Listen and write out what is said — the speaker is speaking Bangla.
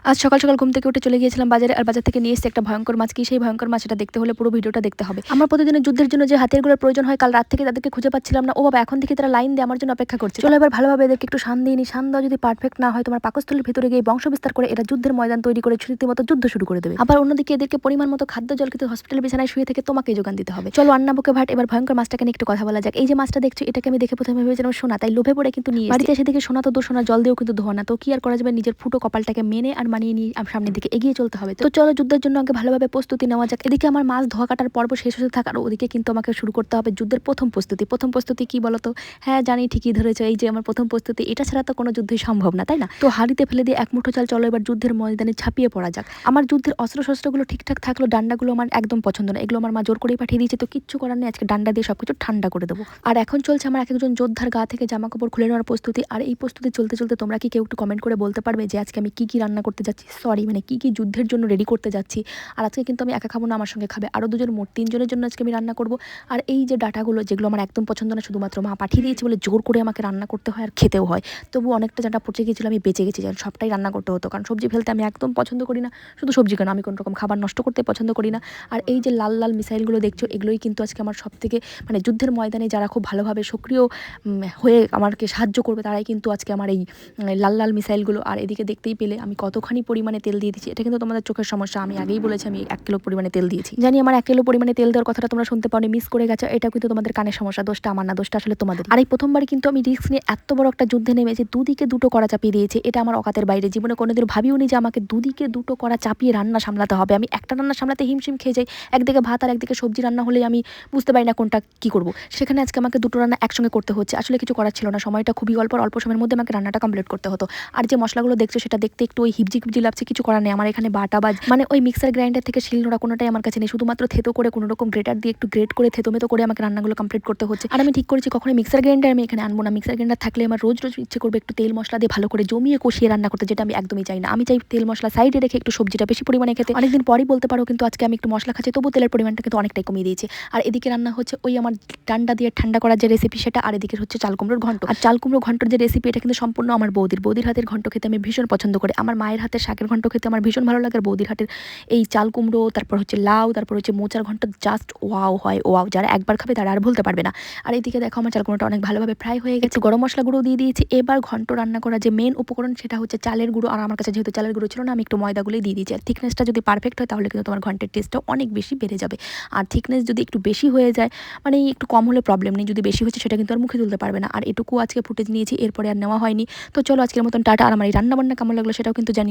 আজ সকাল সকাল ঘুম থেকে উঠে চলে গিয়েছিলাম বাজারে, আর বাজার থেকে নিয়ে এসেছি একটা ভয়ঙ্কর মাছ। কি সেই ভয়ঙ্কর মাছ, এটা দেখতে হলে পুরো ভিডিওটা দেখতে হবে। আমার প্রতিদিনের যুদ্ধের জন্য যে হাতিয়ারগুলোর প্রয়োজন হয়, কাল রাত থেকে তাদেরকে খুঁজে পাচ্ছিলাম না। ও বাবা, এখন থেকে তারা লাইন দিয়ে আমার জন্য অপেক্ষা করছে। চলো এবার ভালোভাবে এদেরকে একটু শান দিয়ে নি। শান দেওয়া যদি পারফেক্ট না হয়, তোমার পাকস্থলীর ভিতরে গিয়ে বংশ বিস্তার করে এরা যুদ্ধের ময়দান তৈরি করে রীতিমতো যুদ্ধ শুরু করে দেবে। আবার অন্যদিকে এদেরকে পরিমাণ মতো খাদ্য জল কিন্তু হসপিটাল বিছানায় শুয়ে থেকে তোমাকে যোগান দিতে হবে। চলো আন্না বুকে ভাট, এবার ভয়ঙ্কর মাছটাকে নিয়ে একটু কথা বলা যাক। এই যে মাছটা দেখছো, এটাকে আমি দেখে প্রথমে ভেবেছিলাম সোনা, তাই লোভে পড়ে কিন্তু নিয়ে বাড়িতে এসে দেখে সোনা তো সোনা, জল দিয়েও কিন্তু ধোয়া না। তো কি আর করা যাবে, নিজের ফুটো কপালটাকে মেনে আর মানিয়ে নিয়ে সামনের দিকে এগিয়ে চলতে হবে। তো চলো যুদ্ধের জন্য আগে ভালোভাবে প্রস্তুতি নেওয়া যাক। এদিকে আমার মাছ ধোয়া কাটার পর্ব শেষ হতে থাকার ওদিকে কিন্তু আমাকে শুরু করতে হবে যুদ্ধের প্রথম প্রস্তুতি। প্রথম প্রস্তুতি কি বলতো? হ্যাঁ জানি, ঠিকই ধরেছো, এই যে আমার প্রথম প্রস্তুতি। এটা ছাড়া তো কোনো যুদ্ধই সম্ভব না, তাই না? তো হাড়িতে ফেলে দিয়ে এক মুঠো চাল, চলো এবার যুদ্ধের ময়দানে ছাপিয়ে পড়া যাক। আমার যুদ্ধের অস্ত্রশস্ত্রগুলো ঠিকঠাক থাকলো, ডান্ডাগুলো আমার একদম পছন্দ না। এগুলো আমার মা জোর করেই পাঠিয়ে দিয়েছে, তো কিচ্ছু করার নেই, আজকে ডান্ডা দিয়ে সবকিছু ঠান্ডা করে দেবো। আর এখন চলছে আমার এক একজন যোদ্ধার গা থেকে জামা কাপড় খুলে নেওয়ার প্রস্তুতি। আর এই প্রস্তুতি চলতে চলতে তোমরা কি কেউ একটু কমেন্ট করে বলতে পারবে যে আজকে আমি কি কি রান্না করতে যাচ্ছি, সরি মানে কি কি যুদ্ধের জন্য রেডি করতে যাচ্ছি। আর আজকে কিন্তু আমি একা খাবো না, আমার সঙ্গে খাবে আরও দুজন, মোট 3 জনের জন্য আজকে আমি রান্না করব। আর এই যে ডাটাগুলো, যেগুলো আমার একদম পছন্দ না, শুধুমাত্র মা পাঠিয়ে দিয়েছে বলে জোর করে আমাকে রান্না করতে হয় আর খেতেও হয়। তবু অনেকটা ডাটা পচে গিয়েছিল, আমি বেঁচে গেছি, যেন সবটাই রান্না করতে হতো, কারণ সবজি ফেলতে আমি একদম পছন্দ করি না। শুধু সবজি কেন, আমি কোনো রকম খাবার নষ্ট করতে পছন্দ করি না। আর এই যে লাল লাল মিসাইলগুলো দেখছো, এগুলোই কিন্তু আজকে আমার সব থেকে মানে যুদ্ধের ময়দানে যারা খুব ভালোভাবে সক্রিয় হয়ে আমাকে সাহায্য করবে, তারাই কিন্তু আজকে আমার এই লাল লাল মিসাইলগুলো। আর এদিকে দেখতেই পেলে আমি কতখানি পরিমাণে তেল দিয়ে দিচ্ছি। এটা কিন্তু তোমাদের চোখের সমস্যা, আমি আগেই বলেছি আমি 1 কিলো পরিমাণে তেল দিয়েছি। জানি আমার 1 কিলো পরিমাণে তেল দেওয়ার কথাটা তোমরা শুনতে পাওনি, মিস করে গেছো। এটা কিন্তু তোমাদের কানের সমস্যা, দোষটা আমার না, দোষটা আসলে তোমাদের। আর এই প্রথমবারই কিন্তু আমি রিস্ক নিয়ে এত বড় একটা যুদ্ধে নেমেছি, দুদিকে দুটো কড়া চাপিয়ে দিয়েছি। এটা আমার অকাতের বাইরে, জীবনে কোনোদিন ভাবিও নি যে আমাকে দুদিকে দুটো কড়া চাপিয়ে রান্না সামলাতে হবে। আমি একটা রান্না সামলাতে হিমশিম খেয়ে যাই, একদিকে ভাত আর একদিকে সবজি রান্না হলে আমি বুঝতে পারি না কোনটা কি করব। সেখানে আজকে আমাকে দুটো রান্না একসঙ্গে করতে হচ্ছে। আসলে কিছু করার ছিল না, সময়টা খুবই অল্প, অল্প সময়ের মধ্যে আমাকে রান্নাটা কমপ্লিট করতে হতো। আর যে মশলাগুলো দেখছো, সেটা দেখতে একটু ওই হিবজি হিবজি লাগছে, কিছু করার নেই। আমার এখানে বাটা বাজ মানে ওই মিক্সার গ্রাইন্ডার থেকে শিলনোড়া কোনোটাই আমার কাছে নেই, শুধুমাত্র থেতো করে কোনো রকম গ্রেটার দিয়ে একটু গ্রেট করে থেতো মেতো করে আমাকে রান্নাগুলো কমপ্লিট করতে হচ্ছে। আর আমি ঠিক করেছি কখনোই মিক্সার গ্রাইন্ডার আমি এখানে আনবো না। মিক্সার গ্রাইন্ডার থাকলে আমার রোজ রোজ ইচ্ছে করবে একটু তেল মশলা দিয়ে ভালো করে জমিয়ে কষিয়ে রান্না করতে, যেটা আমি একদমই চাই না। আমি চাই তেল মশলা সাইডে রেখে একটু সবজিটা বেশি পরিমাণে খেতে। অনেকদিন পরই বলতে পারো, কিন্তু আজকে আমি একটু মশলা খাচ্ছি, তবু তেলের পরিমাণটা কিন্তু অনেকটাই কমিয়ে দিয়েছি। আর এদিকে রান্না হচ্ছে ওই আমার ডান্ডা দিয়ে ঠান্ডা করার যে রেসিপি সেটা, আর এদিকে হচ্ছে চাল কুমড়োর ঘন্ট। আর চাল কুমড়ো ঘন্টর যে রেসিপি, এটা কিন্তু সম্পূর্ণ আমার বৌদির হাতের ঘন্ট খেতে আমি ভীষণ পছন্দ করি। আমার মায়ের হাতের শাকের ঘন্ট খেতে আমার ভীষণ ভালো লাগে, আর বৌদির হাতের এই চাল কুমড়ো, তারপর হচ্ছে লাউ, তারপর হচ্ছে মোচার ঘন্ট জাস্ট ওয়াও হয়, ওয়াও। যারা একবার খাবে তারা আর ভুলতে পারবে না। আর এইদিকে দেখো আমার চাল কুমড়োটা অনেক ভালোভাবে ফ্রাই হয়ে গেছে, গরম মশলা গুঁড়ো দিয়ে দিয়েছি। এবার ঘন্ট রান্না করা যে মেন উপকরণ, সেটা হচ্ছে চালের গুঁড়ো। আর আমার কাছে যেহেতু চালের গুঁড়ো ছিল না, আমি একটু ময়দাগুলোই দিয়ে দিয়েছি। আর থিকনেসটা যদি পারফেক্ট হয়, তাহলে কিন্তু তোমার ঘন্টের টেস্টটা অনেক বেশি বেড়ে যাবে। আর থিকনেস যদি একটু বেশি হয়ে যায়, মানে একটু কম হলে প্রবলেম নেই, যদি বেশি হচ্ছে সেটা কিন্তু আর মুখে তুলতে পারবে না। আর এটুকু আজকে ফুটেজ নিয়েছি, এরপরে আর নেওয়া হয়নি। তো চলো আজকের মতন টাটা। আর আমার এই রান্না বান্না কেমন লাগলো সেটাও কিন্তু জানি।